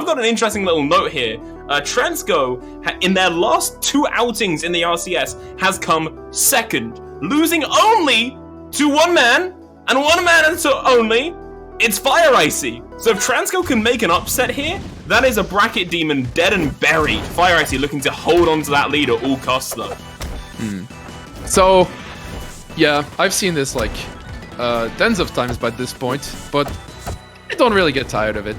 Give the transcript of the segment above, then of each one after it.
I've got an interesting little note here. Transco, in their last 2 outings in the RCS, has come second, losing only to one man, and one man and so only, it's Fireicey. So if Transco can make an upset here, that is a bracket demon dead and buried. Fireicey looking to hold on to that lead at all costs, though. So, yeah, I've seen this like tens of times by this point, but I don't really get tired of it.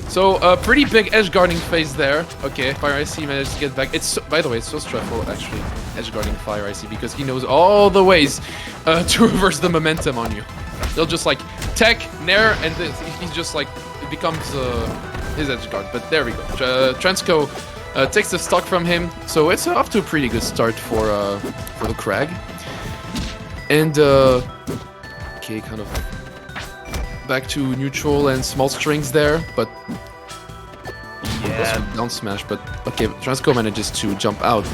So, a pretty big edge guarding phase there. Okay, Fireicey managed to get back. By the way, it's so stressful actually, edge guarding Fireicey, because he knows all the ways to reverse the momentum on you. They'll just like tech, nair, and he's just like, it becomes his edge guard. But there we go. Transco takes the stock from him, so it's off to a pretty good start for the Crag. And okay, kind of back to neutral and small strings there, but yeah, down smash. But okay, Transco manages to jump out.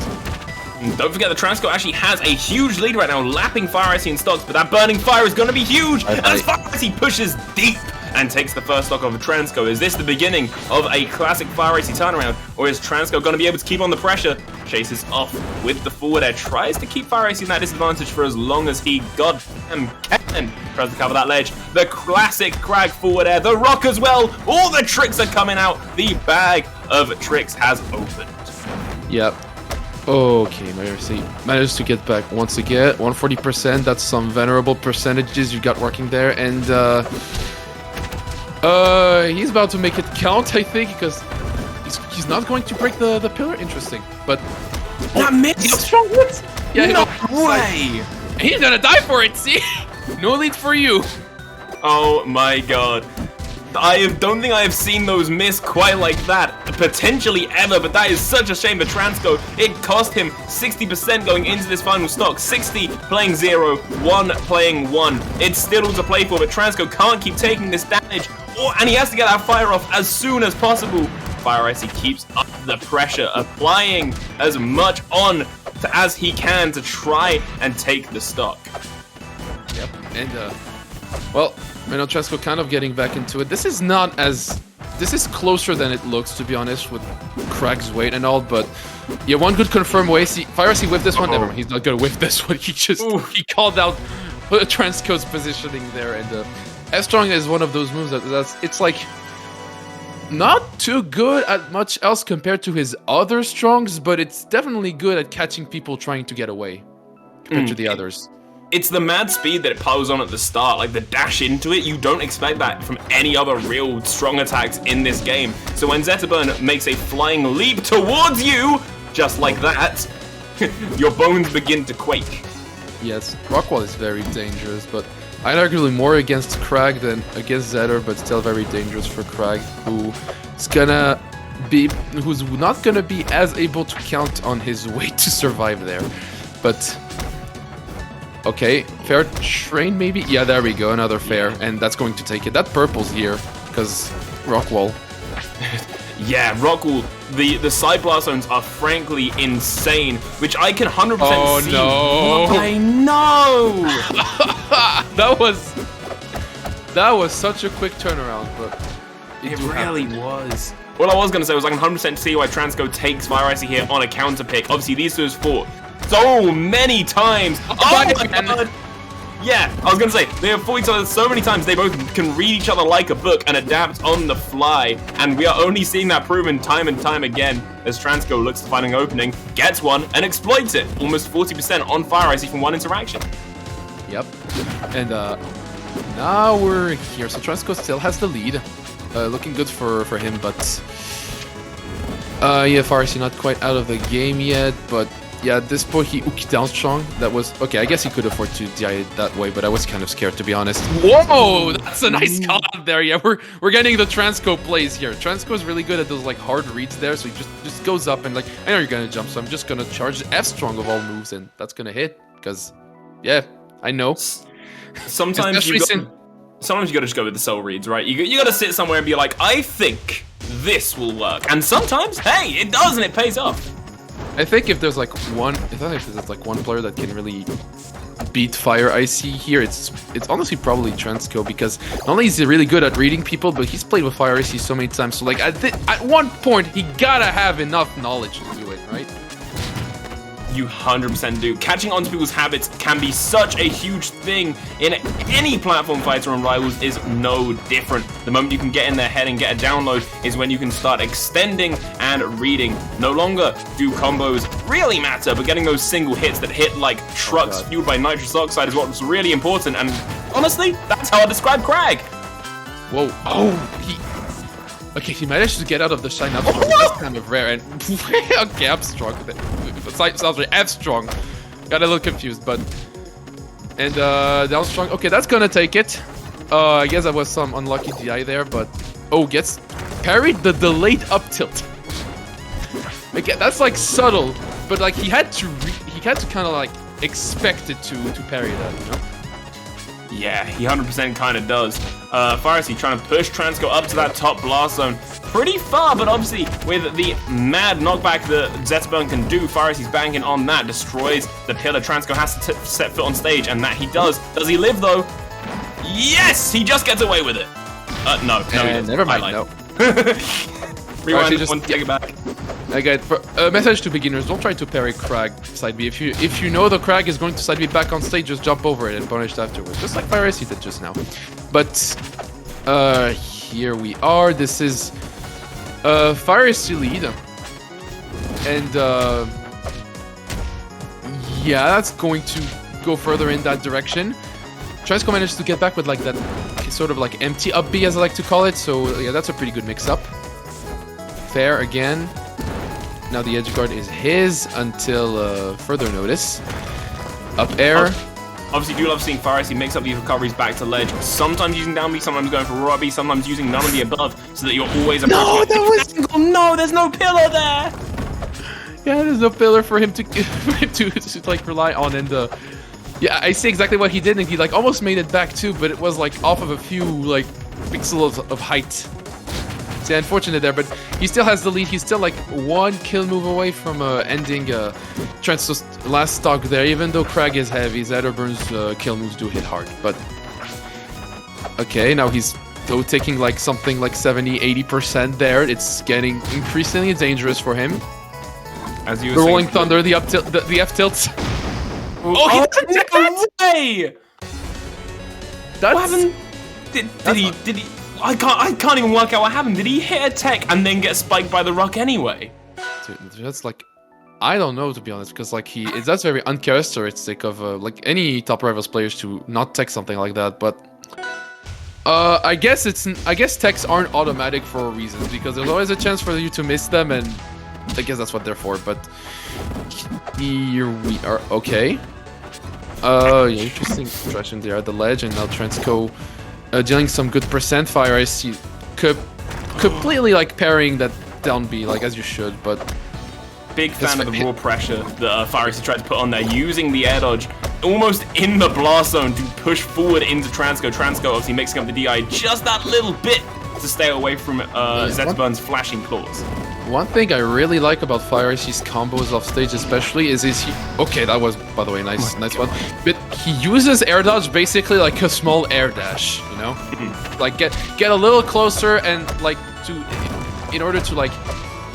Don't forget that Transco actually has a huge lead right now, lapping Fireicey in stocks, but that burning fire is going to be huge. And as Fireicey pushes deep and takes the first stock of Transco, is this the beginning of a classic Fireicey turnaround, or is Transco going to be able to keep on the pressure? Chases off with the forward air, tries to keep Fireicey in that disadvantage for as long as he goddamn can. Tries to cover that ledge. The classic Crag forward air, the rock as well. All the tricks are coming out. The bag of tricks has opened. Yep. Okay, Fireicey managed to get back once again. 140%. That's some venerable percentages you got working there, and he's about to make it count, I think, because he's not going to break the pillar. Interesting, but that missed. Strong hit. Yeah, no way. He's gonna die for it. See, no lead for you. Oh my god. I don't think I have seen those miss quite like that, potentially ever, but that is such a shame for Transco. It cost him 60% going into this final stock, 60 playing 0, 1 playing 1. It's still to play for, but Transco can't keep taking this damage, and he has to get that fire off as soon as possible. Fireicey keeps up the pressure, applying as much on as he can to try and take the stock. Yep, and well, I know Transco kind of getting back into it. This is not as... This is closer than it looks, to be honest, with Crag's weight and all, but yeah, one good confirmed way. See, Fireicey whiffed this one. Never mind, he's not gonna whiff this one. He just... He called out Transco's positioning there, and S-Strong is one of those moves it's like... Not too good at much else compared to his other Strongs, but it's definitely good at catching people trying to get away compared to the others. It's the mad speed that it piles on at the start, like the dash into it. You don't expect that from any other real strong attacks in this game. So when Zetterburn makes a flying leap towards you, just like that, your bones begin to quake. Yes, Rockwall is very dangerous, but I'd arguably more against Crag than against Zetter, but still very dangerous for Crag, who's not gonna be as able to count on his weight to survive there. But okay, fair train maybe? Yeah, there we go, another fair, and that's going to take it. That purple's here, because Rockwall. Yeah, Rockwall, the side blast zones are frankly insane, which I can 100% see. Oh no! I know! that was such a quick turnaround, but it really was. What I was going to say was I can 100% see why Transco takes Fireicey here on a counter pick. Obviously, these two have fought so many times. Oh my god! Yeah, I was gonna say, they have fought each other so many times, they both can read each other like a book and adapt on the fly, and we are only seeing that proven time and time again as Transco looks to find an opening, gets one, and exploits it. Almost 40% on Fireicey from one interaction. Yep, and now we're here, so Transco still has the lead. Looking good for him, but yeah, Fireicey not quite out of the game yet, but yeah, at this point he ooked down strong. That was okay. I guess he could afford to die it that way, but I was kind of scared, to be honest. Whoa, that's a nice call out there. Yeah, we're getting the Transco plays here. Transco is really good at those like hard reads there, so he just goes up and like, I know you're gonna jump, so I'm just gonna charge F strong of all moves, and that's gonna hit because yeah, I know. Sometimes you gotta just go with the soul reads, right? You gotta sit somewhere and be like, I think this will work, and sometimes, hey, it does, and it pays off. I think if there's like one player that can really beat Fireicey here, it's honestly probably Transco, because not only is he really good at reading people, but he's played with Fireicey so many times. So like at one point, he gotta have enough knowledge to do it, right? You 100% do. Catching on to people's habits can be such a huge thing in any platform fighter, and Rivals is no different. The moment you can get in their head and get a download is when you can start extending and reading. No longer do combos really matter, but getting those single hits that hit like trucks fueled by nitrous oxide is what's really important, and honestly, that's how I describe Crag. Whoa. Okay, he managed to get out of the shine up strong. That's kind of rare. And okay, up strong. Sounds like F strong. Got a little confused, but and down strong. Okay, that's gonna take it. I guess that was some unlucky DI there, but gets parried the delayed up tilt. Okay, that's like subtle, but like he had to kind of like expect it to parry that, you know? Yeah, he 100% kind of does. Fireicey trying to push Transco up to that top blast zone. Pretty far, but obviously with the mad knockback that Zetterburn can do, Fireicey's banking on that, destroys the pillar. Transco has to set foot on stage, and that he does. Does he live though? Yes! He just gets away with it. No, he doesn't. Never mind, no. Rewind this one, take it back. Okay, message to beginners: don't try to parry Crag side B. If you know the Crag is going to side B back on stage, just jump over it and punish it afterwards, just like Fireicey did just now. But here we are. This is Fireicey lead, and yeah, that's going to go further in that direction. Transco managed to get back with like that sort of like empty up B, as I like to call it. So yeah, that's a pretty good mix-up. Fair again. Now the edge guard is his until further notice. Up air. Obviously, do love seeing Fireicey mix up these recoveries back to ledge. Sometimes using down B, sometimes going for raw B, sometimes using none of the above, so that you're always approaching. No, there's no pillar there. Yeah, there's no pillar for him to like rely on, and yeah, I see exactly what he did, and he like almost made it back too, but it was like off of a few like pixels of height. Yeah, unfortunate there, but he still has the lead. He's still like one kill move away from ending Transco's last stock there. Even though Crag is heavy, Zetterburn's kill moves do hit hard. But okay, now he's though taking like something like 70-80% there. It's getting increasingly dangerous for him. As you the Rolling Thunder, the up tilt, the F tilts. Oh, he doesn't take that way. That's... What happened? Did he? I can't even work out what happened. Did he hit a tech and then get spiked by the rock anyway? Dude, that's like, I don't know, to be honest, because like that's very uncharacteristic of like any top rivals players to not tech something like that. But I guess techs aren't automatic for a reason, because there's always a chance for you to miss them, and I guess that's what they're for. But here we are. Okay. Yeah, interesting situation there at the ledge, and now Transco dealing some good percent. Fireicey completely like parrying that down B, like as you should, but big fan of the raw pressure that Fireicey tried to put on there, using the air dodge almost in the blast zone to push forward into Transco. Transco obviously mixing up the DI just that little bit to stay away from Zetterburn's flashing claws. One thing I really like about Fireicey's combos off stage, especially, is he. Okay, that was, by the way, nice one. But he uses air dodge basically like a small air dash, you know, like get a little closer and like in order to like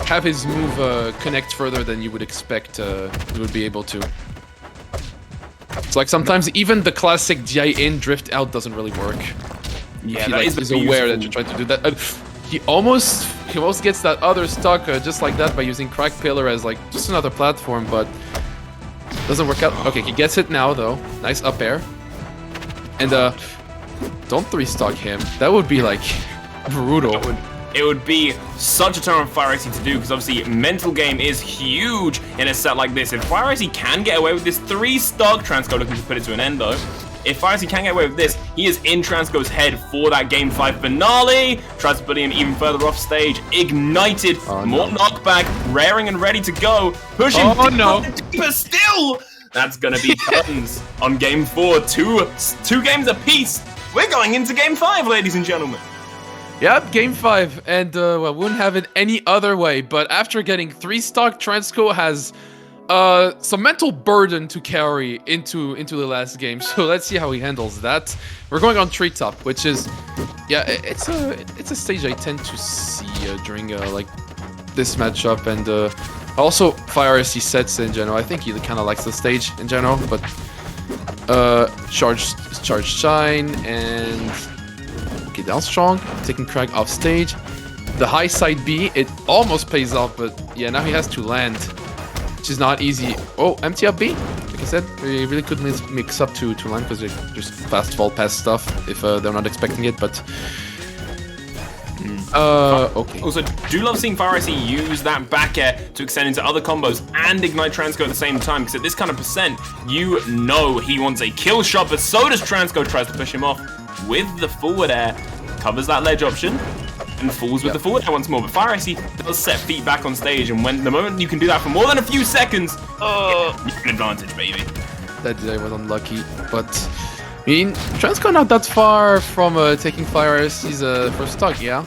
have his move connect further than you would expect you would be able to. It's like sometimes even the classic DI in drift out doesn't really work. Yeah, he's aware that you're trying to do that. He almost gets that other stock just like that by using Crack Pillar as like just another platform, but doesn't work out. Okay, he gets it now though. Nice up air. And don't 3-stock him. That would be like brutal. It would be such a turn for Fireicey to do, because obviously mental game is huge in a set like this. If Fireicey can get away with this 3-stock, Transco looking to put it to an end though. If Fireicey can get away with this, he is in Transco's head for that Game 5 finale. Tries to bully him even further off stage. Ignited, more knockback, raring and ready to go. Pushing deeper still. That's going to be curtains on Game 4. Two games apiece. We're going into Game 5, ladies and gentlemen. Yep, Game 5. And well, wouldn't have it any other way. But after getting 3-stock, Transco has some mental burden to carry into the last game. So let's see how he handles that. We're going on treetop, which is, yeah, it's a stage I tend to see during like this matchup, and also Fireicey sets in general. I think he kind of likes the stage in general, but charge shine and okay, down strong, taking Crag off stage. The high side B, it almost pays off, but yeah, now he has to land, which is not easy. Oh, empty up B. Like I said, we really could mix up to land because they just fast fall past stuff if they're not expecting it, but okay. Also, do love seeing Fireicey use that back air to extend into other combos and ignite Transco at the same time, because at this kind of percent, you know he wants a kill shot, but so does Transco. Tries to push him off with the forward air, covers that ledge option, and falls with the forward air once more. But Fireicey does set feet back on stage, and when the moment you can do that for more than a few seconds, you have an advantage, baby. That I was unlucky, but I mean, Transco not that far from taking Fireicey's first stock, yeah?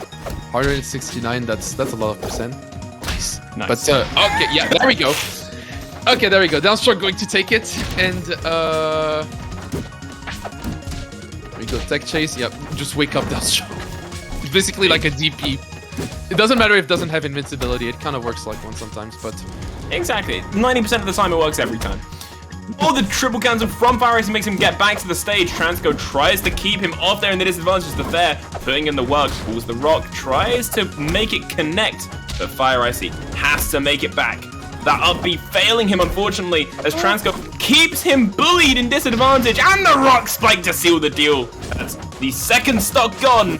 169, that's a lot of percent. Nice. But, okay, yeah, there we go. Okay, there we go. Downstroke going to take it, and, there we go, tech chase, yep, just wake up Downstroke. It's basically like a DP. It doesn't matter if it doesn't have invincibility, it kind of works like one sometimes, but... Exactly, 90% of the time it works every time. Oh, the triple cancel from Fireicey makes him get back to the stage. Transco tries to keep him off there, and the disadvantage is the fair. Putting in the work, pulls the rock, tries to make it connect, but Fireicey has to make it back. That up B failing him, unfortunately, as Transco keeps him bullied in disadvantage, and the rock spike to seal the deal. That's the second stock gone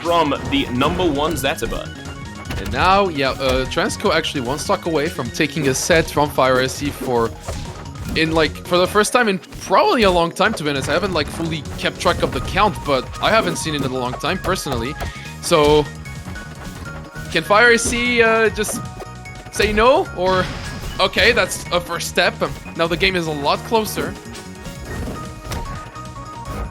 from the #1 Zetterbird. And now, yeah, Transco actually one stock away from taking a set from Fireicey for the first time in probably a long time, to be honest. I haven't like fully kept track of the count, but I haven't seen it in a long time personally. So can Fireicey just say no, or okay, that's a first step. Now the game is a lot closer.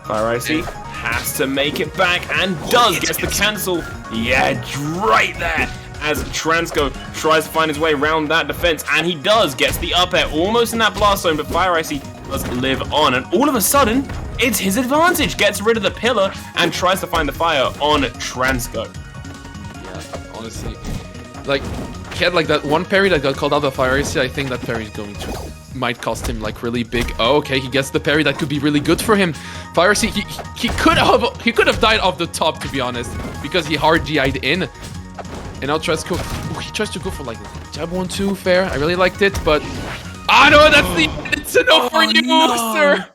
Fireicey has to make it back and does, gets the cancel. Yeah, right there. As Transco tries to find his way around that defense, and he does, gets the up air almost in that blast zone, but Fireicey does live on, and all of a sudden, it's his advantage. Gets rid of the pillar and tries to find the fire on Transco. Yeah, honestly, like, he had like that one parry that got called out of Fireicey. I think that parry is might cost him like really big. Oh, okay, he gets the parry that could be really good for him. Fireicey, he could have died off the top, to be honest, because he hard GI'd in. And now Transco, he tries to go for like jab 1-2, fair. I really liked it, but no, it's enough for you, sir.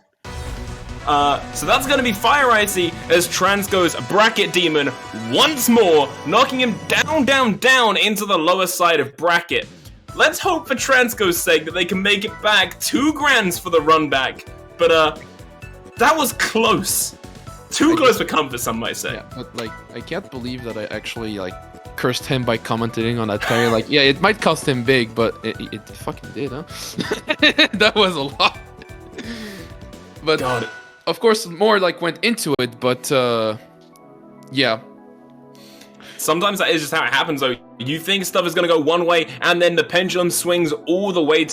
So that's gonna be Fireicey as Transco's bracket demon once more, knocking him down into the lower side of bracket. Let's hope for Transco's sake that they can make it back 2 grands for the run back. But that was close. Too close for comfort, some might say. Yeah, but like I can't believe that I actually like cursed him by commenting on that parry. Like, yeah, it might cost him big, but it fucking did, huh? That was a lot. But God. Of course, more like went into it, but yeah. Sometimes that is just how it happens, though. You think stuff is gonna go one way, and then the pendulum swings all the way to